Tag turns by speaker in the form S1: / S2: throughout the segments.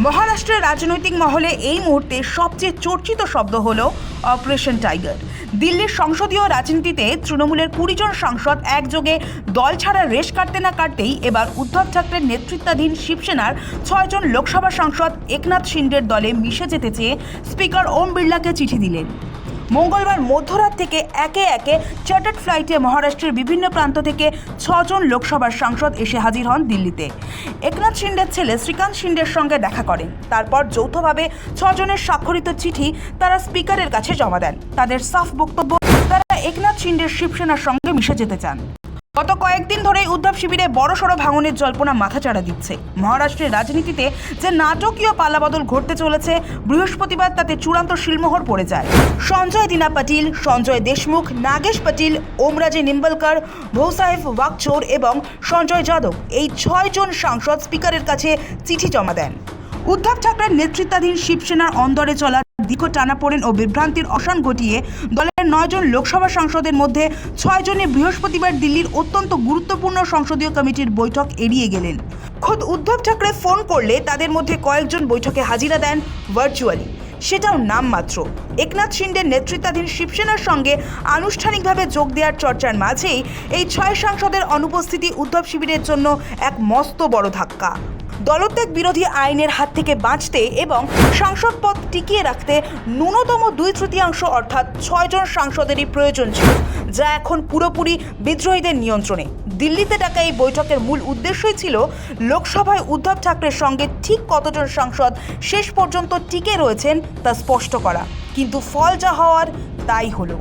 S1: মহারাষ্ট্রের রাজনৈতিক মহলে এই মুহূর্তে সবচেয়ে চর্চিত শব্দ হলো অপারেশন টাইগার। দিল্লির সংসদীয় রাজনীতিতে তৃণমূলের 20 জন সাংসদ একযোগে দল ছাড়া রেশ কাটতে না কাটতেই এবার উদ্ধব ঠাকরের নেতৃত্বাধীন শিবসেনার 6 জন লোকসভা সাংসদ একনাথ শিন্ডের দলে মিশে যেতে চেয়ে স্পিকার ওম বিড়লাকে চিঠি দিলেন। মঙ্গলবার মধ্যরাত থেকে একে একে চার্টার্ড ফ্লাইটে মহারাষ্ট্রের বিভিন্ন প্রান্ত থেকে 6 জন লোকসভার সাংসদ এসে হাজির হন দিল্লিতে। একনাথ শিন্ডের ছেলে শ্রীকান্ত শিন্ডের সঙ্গে দেখা করেন। তারপর যৌথভাবে 6 জনের স্বাক্ষরিত চিঠি তারা স্পিকারের কাছে জমা দেন। তাদের সাফ বক্তব্য, তারা একনাথ শিন্ডের শিবসেনার সঙ্গে মিশে যেতে চান। গত কয়েকদিন ধরেই উদ্ধব শিবিরে বড়সড় ভাঙনের জল্পনা মাথাচাড়া দিচ্ছে। মহারাষ্ট্রের রাজনীতিতে যে নাটকীয় পাল্লাবদল ঘটতে চলেছে, বৃহস্পতিবার তাতে চূড়ান্ত শিলমোহর পড়ে যায়। সঞ্জয় দিনা পাটিল, সঞ্জয় দেশমুখ, নাগেশ পাটিল, ওমরাজে নিম্বলকর, ভৌসাহেব ওয়াকচোর এবং সঞ্জয় যাদব এই 6 জন সাংসদ স্পিকারের কাছে চিঠি জমা দেন। উদ্ধব ঠাকরের নেতৃত্বাধীন শিবসেনার অন্দরে চলা দীর্ঘ টানাপোড়েন ও বিভ্রান্তির অবসান ঘটিয়ে দলের 9 জন লোকসভা সাংসদের মধ্যে 6 জনে বৃহস্পতিবার দিল্লির অত্যন্ত গুরুত্বপূর্ণ সংসদীয় কমিটির বৈঠক এড়িয়ে গেলেন। খোদ উদ্ধব ঠাকরে ফোন করলে তাদের মধ্যে কয়েকজন বৈঠকে হাজিরা দেন ভার্চুয়ালি, সেটাও নামমাত্র। একনাথ শিন্ডের নেতৃত্বাধীন শিবসেনার সঙ্গে আনুষ্ঠানিকভাবে যোগ দেওয়ার চর্চার মাঝেই এই 6 সাংসদের অনুপস্থিতি উদ্ধব শিবিরের জন্য এক মস্ত বড় ধাক্কা। দলত্যাগ বিরোধী আইনের হাত থেকে বাঁচতে এবং সাংসদ পদ টিকিয়ে রাখতে ন্যূনতম 2/3 অর্থাৎ 6 জন সাংসদেরই প্রয়োজন ছিল, যা এখন পুরোপুরি বিদ্রোহীদের নিয়ন্ত্রণে। দিল্লিতে ডাকা এই বৈঠকের মূল উদ্দেশ্যই ছিল লোকসভায় উদ্ধব ঠাকরের সঙ্গে ঠিক কতজন সাংসদ শেষ পর্যন্ত টিকে রয়েছেন তা স্পষ্ট করা। কিন্তু ফল যা হওয়ার তাই হলো।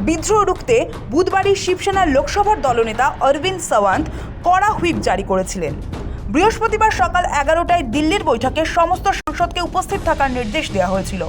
S1: বিদ্রোহ রুখতে বুধবারই শিবসেনার লোকসভার দলনেতা অরবিন্দ সাওয়ান্ত কড়া হুইপ জারি করেছিলেন। বৃহস্পতিবার সকাল 11টায় দিল্লির বৈঠকে সমস্ত সাংসদকে উপস্থিত থাকার নির্দেশ দেওয়া হয়েছিল।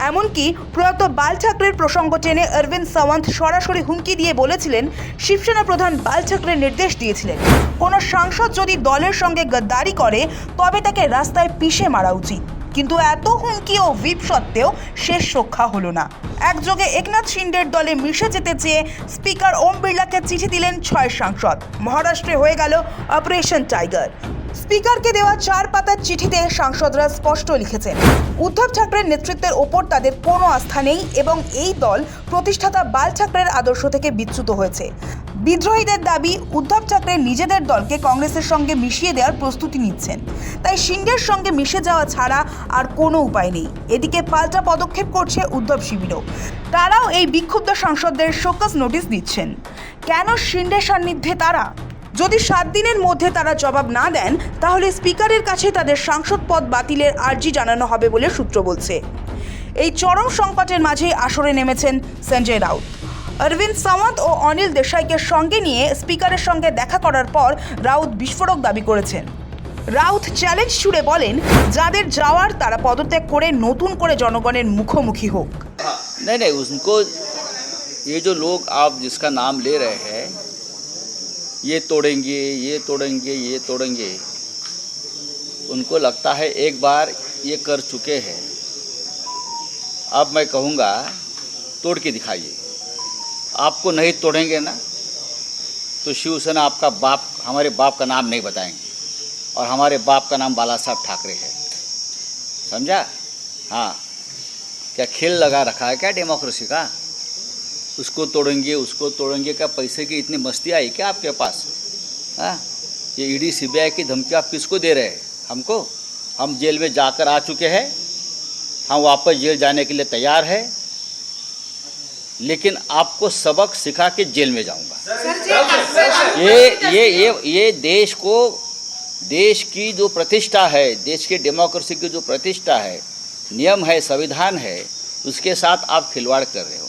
S1: এমনকি প্রয়াত বাল ঠাকরের প্রসঙ্গ টেনে অরবিন্দ সাওয়ান্ত সরাসরি হুমকি দিয়ে বলেছিলেন, শিবসেনা প্রধান বাল ঠাকরে নির্দেশ দিয়েছিলেন, কোনো সাংসদ যদি দলের সঙ্গে গদ্দারি করে তবে তাকে রাস্তায় পিষে মারা উচিত। কিন্তু এত হুমকি ও হুইপ সত্ত্বেও শেষ রক্ষা হলো না। একযোগে একনাথ শিন্ডের দলে মিশে যেতে চেয়ে স্পিকার ওম বিড়লাকে চিঠি দিলেন 6 সাংসদ। মহারাষ্ট্রে হয়ে গেল অপারেশন টাইগার। স্পিকারকে দেওয়া 4 পাতার চিঠিতে সাংসদরা স্পষ্ট লিখেছেন, উদ্ধব ঠাকরের নেতৃত্বের ওপর তাদের কোনো আস্থা নেই এবং এই দল প্রতিষ্ঠাতা বাল ঠাকরের আদর্শ থেকে বিচ্যুত হয়েছে। বিদ্রোহীদের দাবি, উদ্ধব ঠাকরে নিজেদের দলকে কংগ্রেসের সঙ্গে মিশিয়ে দেওয়ার প্রস্তুতি নিচ্ছেন, তাই শিন্ডের সঙ্গে মিশে যাওয়া ছাড়া আর কোনো উপায় নেই। এদিকে পাল্টা পদক্ষেপ করছে উদ্ধব শিবিরও। তারাও এই বিক্ষুব্ধ সাংসদদের শোকজ নোটিশ দিচ্ছেন। কেন শিন্ডের সান্নিধ্যে তারা? যদি 7 দিনের মধ্যে তারা জবাব না দেন তাহলে স্পিকারের কাছে তাদের সাংসদ পদ বাতিলের আর্জি জানানো হবে বলে সূত্র বলছে। এই চরম সংকটের মাঝেই আসরে নেমেছেন সঞ্জয় রাউত। অরবিন্দ সাওয়ান্ত ও অনিল দেশাইকে সঙ্গে নিয়ে স্পিকারের সঙ্গে দেখা করার পর রাউত বিস্ফোরক দাবি করেছেন। রাউত চ্যালেঞ্জ ছুড়ে বলেন, যাদের যাওয়ার তারা পদত্যাগ করে নতুন করে জনগণের মুখোমুখি হোক।
S2: नहीं उनको ये जो लोग आप जिसका नाम ले रहे हैं, ये तोड़ेंगे ये तोड़ेंगे ये तोड़ेंगे, उनको लगता है एक बार ये कर चुके हैं। अब मैं कहूँगा तोड़ के दिखाइए। आपको नहीं तोड़ेंगे ना तो शिवसेना आपका बाप, हमारे बाप का नाम नहीं बताएंगे और हमारे बाप का नाम बाला साहब ठाकरे है, समझा? हाँ, क्या खेल लगा रखा है क्या डेमोक्रेसी का? उसको तोड़ेंगे क्या? पैसे की इतनी मस्ती आई क्या आपके पास? हाँ, ये ईडी सीबीआई की धमकी आप किसको दे रहे हैं? हमको? हम जेल में जाकर आ चुके हैं, हम वापस जेल जाने के लिए तैयार है, लेकिन आपको सबक सिखा के जेल में जाऊंगा। ये देश की जो प्रतिष्ठा है, देश के डेमोक्रेसी की जो प्रतिष्ठा है, नियम है, संविधान है, उसके साथ आप खिलवाड़ कर रहे हो।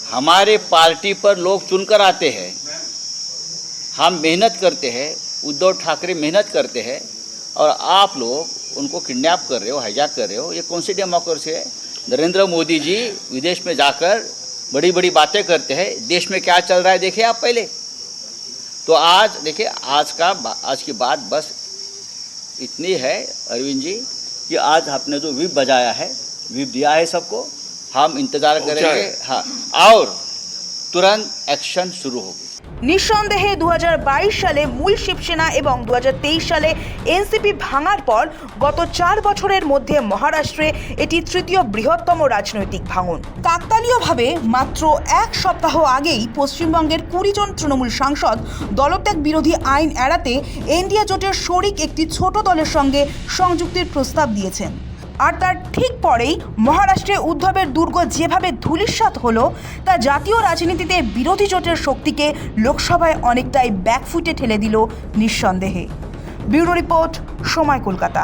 S2: हमारे पार्टी पर लोग चुनकर आते हैं, हम मेहनत करते हैं, उद्धव ठाकरे मेहनत करते हैं, और आप लोग उनको किडनैप कर रहे हो, हाईजैक कर रहे हो। ये कौन सी डेमोक्रेसी है? नरेंद्र मोदी जी विदेश में जाकर बड़ी बड़ी बातें करते हैं, देश में क्या चल रहा है देखिए आप पहले। तो आज देखिए, आज की बात बस इतनी है अरविंद जी कि आज आपने जो व्हिप बजाया है, व्हिप दिया है सबको, हम इंतज़ार करेंगे हाँ और तुरंत एक्शन शुरू होगी।
S1: নিঃসন্দেহে 2022 সালে মূল শিবসেনা এবং 2023 সালে এনসিপি ভাঙার পর গত 4 বছরের মধ্যে মহারাষ্ট্রে এটি তৃতীয় বৃহত্তম রাজনৈতিক ভাঙন। কাকতালীয়ভাবে মাত্র এক সপ্তাহ আগেই পশ্চিমবঙ্গের 20 জন তৃণমূল সাংসদ দলত্যাগ বিরোধী আইন এড়াতে এনডিএ জোটের শরিক একটি ছোট দলের সঙ্গে সংযুক্তির প্রস্তাব দিয়েছেন। আর তার ঠিক পরেই মহারাষ্ট্রে উদ্ধবের দুর্গ যেভাবে ধূলিসাৎ হলো তা জাতীয় রাজনীতিতে বিরোধী জোটের শক্তিকে লোকসভায় অনেকটাই ব্যাকফুটে ঠেলে দিল নিঃসন্দেহে। ব্যুরো রিপোর্ট, সময় কলকাতা।